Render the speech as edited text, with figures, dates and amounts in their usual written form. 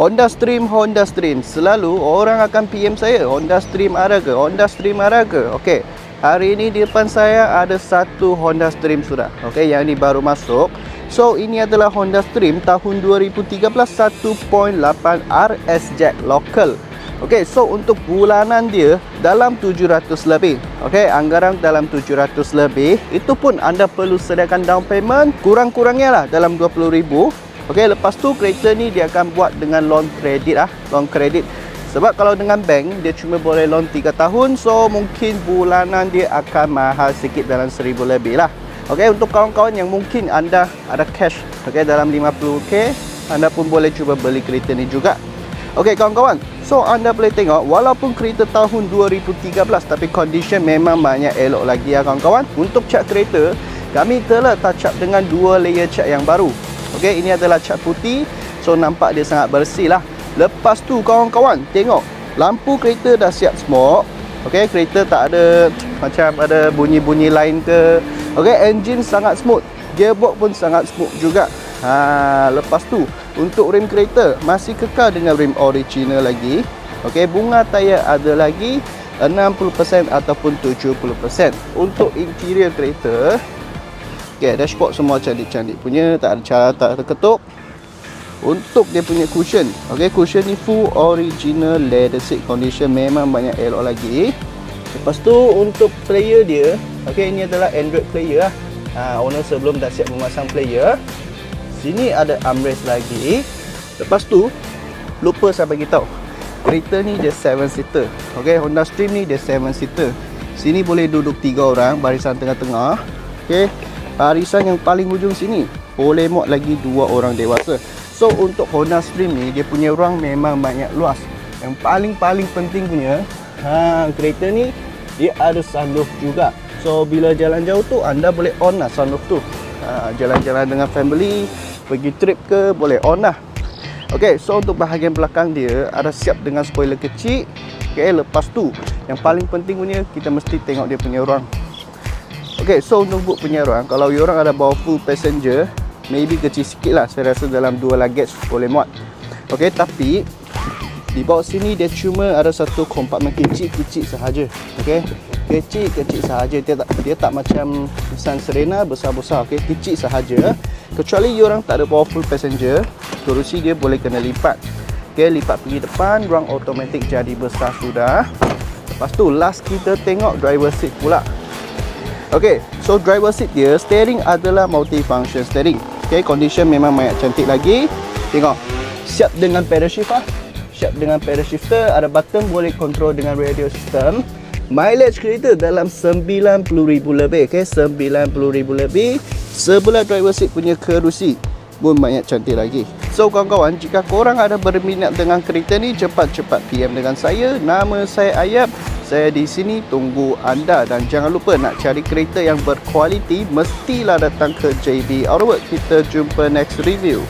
Honda Stream. Selalu orang akan PM saya, Honda Stream ada ke? Honda Stream ada ke? Okey. Hari ini di depan saya ada satu Honda Stream sudah. Okey, yang ini baru masuk. So, ini adalah Honda Stream tahun 2013 1.8 RS Jack local. Okey, so untuk bulanan dia dalam 700 lebih. Okey, anggaran dalam 700 lebih. Itu pun anda perlu sediakan down payment kurang-kurangnya lah dalam 20,000. Okey, lepas tu kereta ni dia akan buat dengan loan kredit loan kredit. Sebab kalau dengan bank dia cuma boleh loan 3 tahun, so mungkin bulanan dia akan mahal sikit dalam 1,000 lebih lah. Okey, untuk kawan-kawan yang mungkin anda ada cash, okey, dalam 50k, anda pun boleh cuba beli kereta ni juga. Okey kawan-kawan, so anda boleh tengok walaupun kereta tahun 2013 tapi condition memang banyak elok lagi ya kawan-kawan. Untuk cat kereta, kami telah touch up dengan 2 layer cat yang baru. Okey, ini adalah cat putih. So nampak dia sangat bersih lah. Lepas tu kawan-kawan, tengok lampu kereta dah siap smoke. Okey, kereta tak ada macam ada bunyi-bunyi lain ke. Okey, engine sangat smooth. Gearbox pun sangat smooth juga. Lepas tu untuk rim kereta masih kekal dengan rim original lagi. Okey, bunga tayar ada lagi 60% ataupun 70%. Untuk interior kereta, okey, dashboard semua cantik-cantik punya, tak ada cara, tak ada ketuk. Untuk dia punya cushion, okey, cushion ni full original leather seat, condition memang banyak elok lagi. Lepas tu untuk player dia, okey, ini adalah Android player lah. Owner sebelum dah siap memasang player. Sini ada armrest lagi. Lepas tu lupa saya bagi tahu, kereta ni dia 7 seater. Okey, Honda Stream ni dia 7 seater. Sini boleh duduk 3 orang, barisan tengah-tengah. Okey, barisan yang paling hujung sini boleh muat lagi 2 orang dewasa. So untuk Honda Stream ni dia punya ruang memang banyak luas. Yang paling penting punya, kereta ni dia ada sunroof juga. So bila jalan jauh tu anda boleh on lah sunroof tu. Jalan-jalan dengan family, pergi trip ke, boleh on lah. Okey, so untuk bahagian belakang dia ada siap dengan spoiler kecil. Okey, lepas tu yang paling penting punya, kita mesti tengok dia punya ruang. Okey, so untuk boot punya ruang, kalau you orang ada bawa full passenger, maybe kecil sikit lah. Saya rasa dalam 2 luggage boleh muat. Okey, tapi di bawah sini dia cuma ada satu kompartmen kecil-kecil sahaja. Okey, kecil-kecil sahaja. Dia tak macam Nissan Serena besar-besar. Okey, kecil sahaja. Kecuali you orang tak ada bawa full passenger, kerusi dia boleh kena lipat. Okey, lipat pergi depan, ruang automatik jadi besar sudah. Lepas tu last kita tengok driver seat pula. Okey, so driver seat dia, steering adalah multi-function steering. Okey, condition memang banyak cantik lagi. Tengok, siap dengan pedal shift lah. Siap dengan pedal shifter, ada button boleh control dengan radio system. Mileage kereta dalam 90,000 lebih. Okey, 90,000 lebih. Sebelah driver seat punya kerusi pun banyak cantik lagi. So kawan-kawan, jika korang ada berminat dengan kereta ni, cepat-cepat PM dengan saya. Nama saya Ayab. Saya di sini tunggu anda, dan jangan lupa nak cari kereta yang berkualiti, mestilah datang ke JB Autoworks. Kita jumpa next review.